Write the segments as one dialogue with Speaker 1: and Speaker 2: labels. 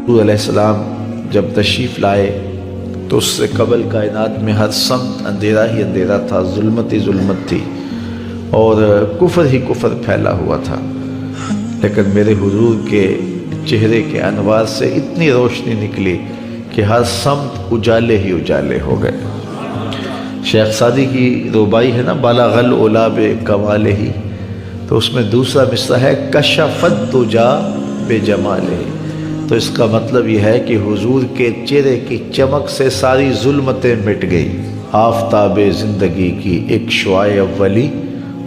Speaker 1: حضور علیہ السلام جب تشریف لائے تو اس سے قبل کائنات میں ہر سمت اندھیرا ہی اندھیرا تھا، ظلمت ہی ظلمت تھی اور کفر ہی کفر پھیلا ہوا تھا، لیکن میرے حضور کے چہرے کے انوار سے اتنی روشنی نکلی کہ ہر سمت اجالے ہی اجالے ہو گئے۔ شیخ سعدی کی ربائی ہے نا، بالغ العلا بکمالہ ہی، تو اس میں دوسرا مصرع ہے کشفت دجا بجمالہ، تو اس کا مطلب یہ ہے کہ حضور کے چہرے کی چمک سے ساری ظلمتیں مٹ گئی۔ آفتاب زندگی کی ایک شعاع اولی،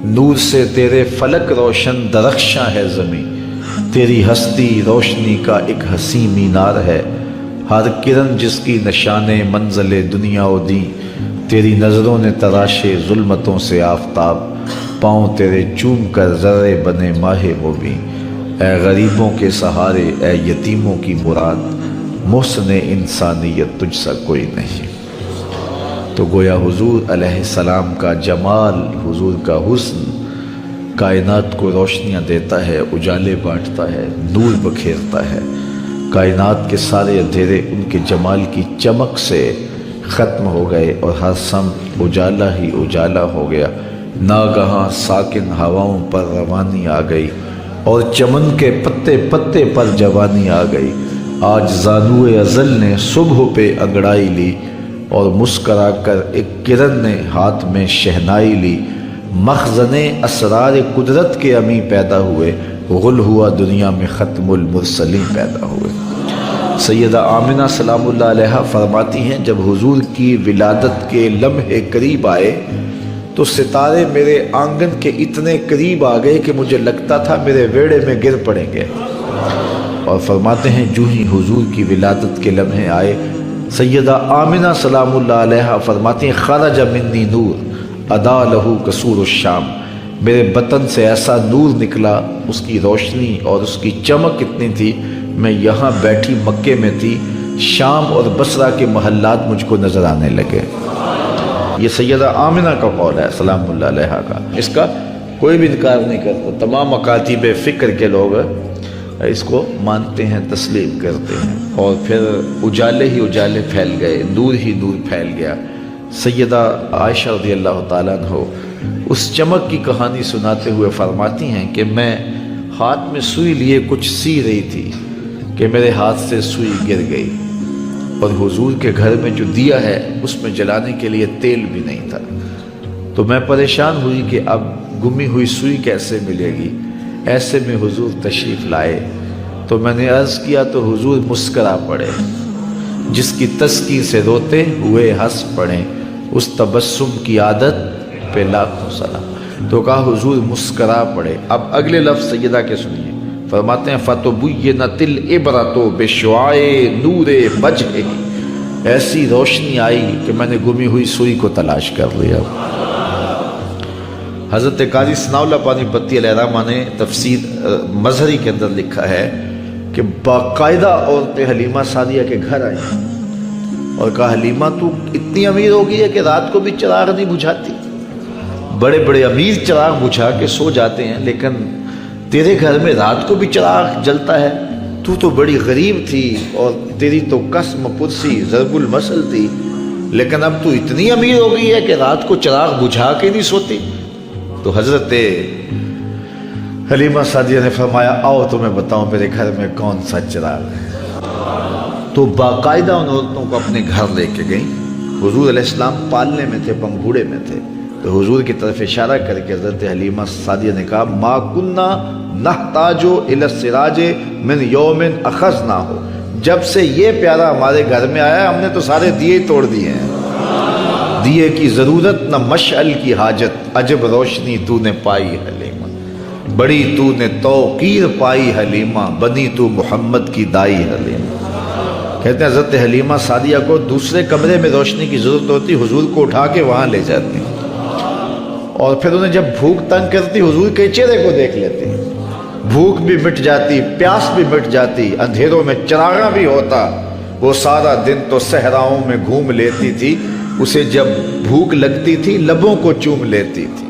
Speaker 1: نور سے تیرے فلک روشن درخشاں ہے زمیں، تیری ہستی روشنی کا ایک حسین مینار ہے، ہر کرن جس کی نشان منزل دنیا و دین، تیری نظروں نے تراشے ظلمتوں سے آفتاب، پاؤں تیرے چوم کر ذرے بنے ماہ مبین، اے غریبوں کے سہارے اے یتیموں کی مراد، محسن انسانیت تجھ سا کوئی نہیں۔ تو گویا حضور علیہ السلام کا جمال، حضور کا حسن کائنات کو روشنیاں دیتا ہے، اجالے بانٹتا ہے، نور بکھیرتا ہے، کائنات کے سارے اندھیرے ان کے جمال کی چمک سے ختم ہو گئے اور ہر سمت اجالا ہی اجالا ہو گیا۔ ناگہاں ساکن ہواؤں پر روانی آ گئی اور چمن کے پتے پتے پر جوانی آ گئی، آج زانوئے ازل نے صبح پہ انگڑائی لی اور مسکرا کر ایک کرن نے ہاتھ میں شہنائی لی، مخزن اسرار قدرت کے امی پیدا ہوئے، غل ہوا دنیا میں ختم المرسلین پیدا ہوئے۔ سیدہ آمنہ سلام اللہ علیہا فرماتی ہیں جب حضور کی ولادت کے لمحے قریب آئے تو ستارے میرے آنگن کے اتنے قریب آ گئے کہ مجھے لگتا تھا میرے ویڑے میں گر پڑیں گے، اور فرماتے ہیں جو ہی حضور کی ولادت کے لمحے آئے، سیدہ آمنہ سلام اللہ علیہا فرماتی ہیں خرج منی نور ادا لہو قصور الشام، میرے بطن سے ایسا نور نکلا، اس کی روشنی اور اس کی چمک اتنی تھی، میں یہاں بیٹھی مکے میں تھی، شام اور بصرہ کے محلات مجھ کو نظر آنے لگے۔ یہ سیدہ آمنہ کا قول ہے سلام اللہ علیہا کا، اس کا کوئی بھی انکار نہیں کرتا، تمام مکاتب فکر کے لوگ اس کو مانتے ہیں، تسلیم کرتے ہیں، اور پھر اجالے ہی اجالے پھیل گئے، نور ہی نور پھیل گیا۔ سیدہ عائشہ رضی اللہ تعالیٰ عنہ اس چمک کی کہانی سناتے ہوئے فرماتی ہیں کہ میں ہاتھ میں سوئی لیے کچھ سی رہی تھی کہ میرے ہاتھ سے سوئی گر گئی، اور حضور کے گھر میں جو دیا ہے اس میں جلانے کے لیے تیل بھی نہیں تھا، تو میں پریشان ہوئی کہ اب گمی ہوئی سوئی کیسے ملے گی۔ ایسے میں حضور تشریف لائے تو میں نے عرض کیا تو حضور مسکرا پڑے، جس کی تسکین سے روتے ہوئے ہنس پڑے، اس تبسم کی عادت پہ لاکھوں سلام۔ تو کہا حضور مسکرا پڑے۔ اب اگلے لفظ سیدہ کے سنیے، فرماتے ہیں فَتُبُيِّنَتِ الْعِبْرَةُ بِشُعَاعِ نُورِ وَجْهِهِ، ایسی روشنی آئی کہ میں نے گمی ہوئی سوئی کو تلاش کر لیا۔ حضرت قاضی ثناء اللہ پانی پتی علیہ الرحمہ نے تفسیر مظہری کے اندر لکھا ہے کہ باقاعدہ عورتیں حلیمہ سعدیہ کے گھر آئیں اور کہا حلیمہ تو اتنی امیر ہو گئی ہے کہ رات کو بھی چراغ نہیں بجھاتی، بڑے بڑے امیر چراغ بجھا کے سو جاتے ہیں، لیکن تیرے گھر میں رات کو بھی چراغ جلتا ہے، تو بڑی غریب تھی اور تیری تو قسم پرسی ضرب المثل تھی، لیکن اب تو اتنی امیر ہو گئی ہے کہ رات کو چراغ بجھا کے نہیں سوتی۔ تو حضرت حلیمہ سعدیہ نے فرمایا آؤ تمہیں بتاؤں میرے گھر میں کون سا چراغ ہے۔ تو باقاعدہ ان عورتوں کو اپنے گھر لے کے گئیں۔ حضور علیہ السلام پالنے میں تھے، پنگھوڑے میں تھے، تو حضور کی طرف اشارہ کر کے حضرت حلیمہ سعدیہ نے کہا ما کننا نحتاج الی السراج من یوم اخذناہ، جب سے یہ پیارا ہمارے گھر میں آیا ہم نے تو سارے دیے توڑ دیے ہیں، دیے کی ضرورت نہ مشعل کی حاجت، عجب روشنی تو نے پائی حلیمہ، بڑی تو نے توقیر پائی حلیمہ، بنی تو محمد کی دائی حلیمہ۔ کہتے ہیں حضرت حلیمہ سعدیہ کو دوسرے کمرے میں روشنی کی ضرورت ہوتی، حضور کو اٹھا کے وہاں لے جاتی، اور پھر انہیں جب بھوک تنگ کرتی حضور کے چہرے کو دیکھ لیتی، بھوک بھی مٹ جاتی، پیاس بھی مٹ جاتی، اندھیروں میں چراغاں بھی ہوتا، وہ سارا دن تو صحراؤں میں گھوم لیتی تھی، اسے جب بھوک لگتی تھی لبوں کو چوم لیتی تھی۔